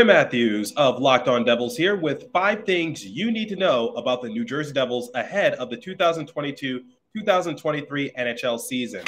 Matthews of Locked On Devils here with 5 things you need to know about the New Jersey Devils ahead of the 2022-2023 NHL season.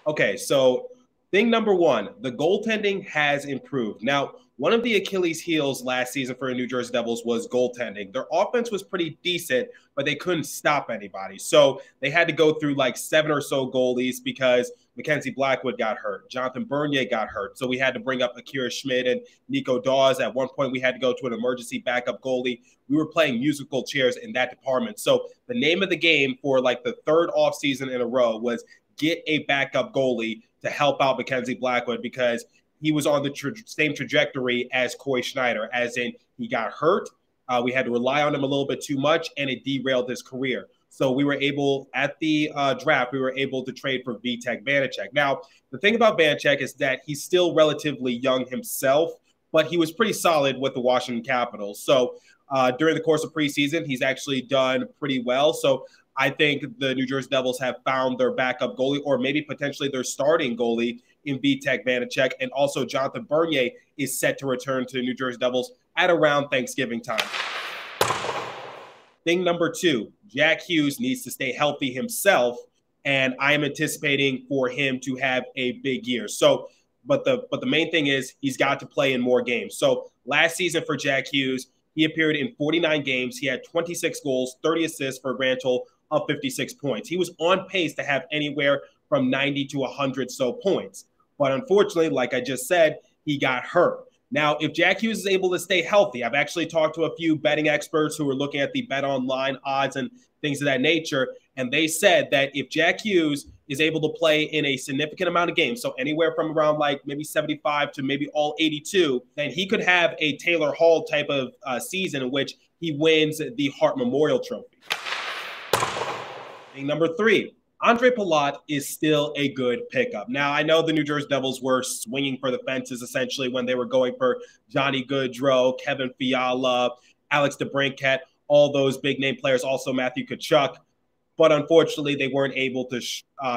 Okay, so thing number one, the goaltending has improved. Now, one of the Achilles heels last season for the New Jersey Devils was goaltending. Their offense was pretty decent, but they couldn't stop anybody. So they had to go through like 7 or so goalies because Mackenzie Blackwood got hurt. Jonathan Bernier got hurt. So we had to bring up Akira Schmidt and Nico Dawes. At one point, we had to go to an emergency backup goalie. We were playing musical chairs in that department. So the name of the game for like the third offseason in a row was get a backup goalie to help out Mackenzie Blackwood because he was on the same trajectory as Coy Schneider, as in he got hurt. We had to rely on him a little bit too much, and it derailed his career. So we were able, at the draft, we were able to trade for Vitek Vanecek. Now, the thing about Vanecek is that he's still relatively young himself, but he was pretty solid with the Washington Capitals. So during the course of preseason, he's actually done pretty well. So I think the New Jersey Devils have found their backup goalie, or maybe potentially their starting goalie in Vitek Vanecek. And also Jonathan Bernier is set to return to the New Jersey Devils at around Thanksgiving time. Thing number two, Jack Hughes needs to stay healthy himself, and I am anticipating for him to have a big year. So, but the main thing is he's got to play in more games. So last season for Jack Hughes, he appeared in 49 games. He had 26 goals, 30 assists for a grand total of 56 points. He was on pace to have anywhere from 90 to 100 so points. But unfortunately, like I just said, he got hurt. Now, if Jack Hughes is able to stay healthy, I've actually talked to a few betting experts who are looking at the BetOnline odds and things of that nature, and they said that if Jack Hughes is able to play in a significant amount of games, so anywhere from around like maybe 75 to maybe all 82, then he could have a Taylor Hall type of season in which he wins the Hart Memorial Trophy. Thing number three, Ondrej Palat is still a good pickup. Now, I know the New Jersey Devils were swinging for the fences essentially when they were going for Johnny Gaudreau, Kevin Fiala, Alex DeBrincat, all those big-name players, also Matthew Tkachuk. But unfortunately, they weren't able to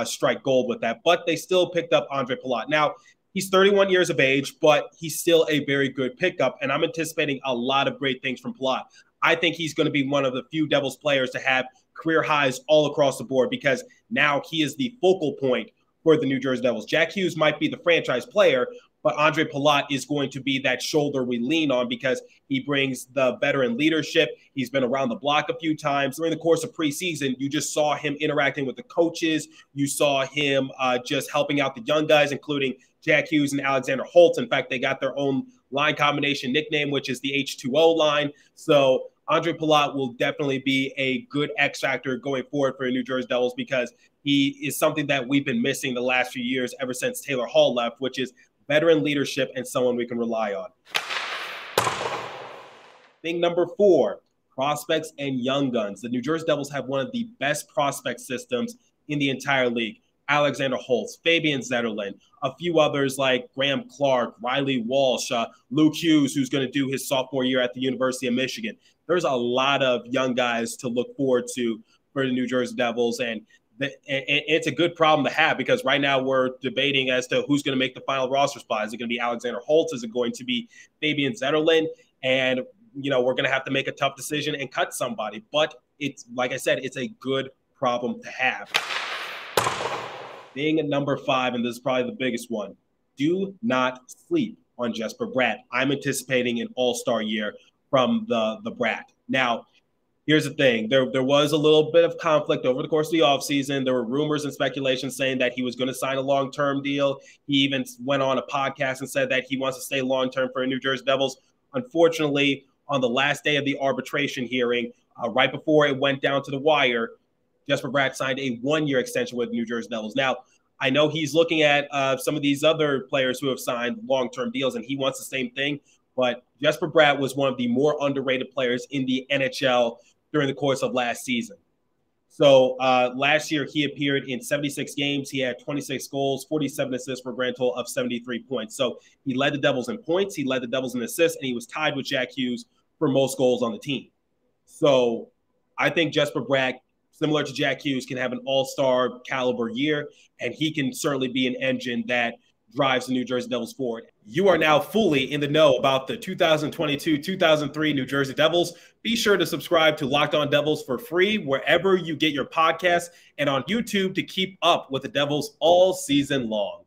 strike gold with that. But they still picked up Ondrej Palat. Now, he's 31 years of age, but he's still a very good pickup, and I'm anticipating a lot of great things from Palat. I think he's going to be one of the few Devils players to have career highs all across the board because now he is the focal point for the New Jersey Devils. Jack Hughes might be the franchise player, but Ondrej Palat is going to be that shoulder we lean on because he brings the veteran leadership. He's been around the block a few times. During the course of preseason, you just saw him interacting with the coaches. You saw him just helping out the young guys, including Jack Hughes and Alexander Holtz. In fact, they got their own line combination nickname, which is the H2O line. So Ondrej Palat will definitely be a good X factor going forward for the New Jersey Devils because he is something that we've been missing the last few years ever since Taylor Hall left, which is veteran leadership and someone we can rely on. Thing number four, prospects and young guns. The New Jersey Devils have one of the best prospect systems in the entire league. Alexander Holtz, Fabian Zetterlund, a few others like Graham Clark, Riley Walsh, Luke Hughes, who's going to do his sophomore year at the University of Michigan. There's a lot of young guys to look forward to for the New Jersey Devils, and it's a good problem to have because right now we're debating as to who's going to make the final roster spot. Is it going to be Alexander Holtz? Is it going to be Fabian Zetterlund? And, you know, we're going to have to make a tough decision and cut somebody. But it's, like I said, it's a good problem to have. Being at number five, and this is probably the biggest one, do not sleep on Jesper Bratt. I'm anticipating an all-star year from the Bratt. Now, here's the thing. There was a little bit of conflict over the course of the offseason. There were rumors and speculation saying that he was going to sign a long-term deal. He even went on a podcast and said that he wants to stay long-term for the New Jersey Devils. Unfortunately, on the last day of the arbitration hearing, right before it went down to the wire, Jesper Bratt signed a one-year extension with the New Jersey Devils. Now, I know he's looking at some of these other players who have signed long-term deals, and he wants the same thing. But Jesper Bratt was one of the more underrated players in the NHL during the course of last season. So last year, he appeared in 76 games. He had 26 goals, 47 assists for a grand total of 73 points. So he led the Devils in points. He led the Devils in assists, and he was tied with Jack Hughes for most goals on the team. So I think Jesper Bratt, similar to Jack Hughes, can have an all-star caliber year, and he can certainly be an engine that drives the New Jersey Devils forward. You are now fully in the know about the 2022-2003 New Jersey Devils. Be sure to subscribe to Locked On Devils for free wherever you get your podcasts and on YouTube to keep up with the Devils all season long.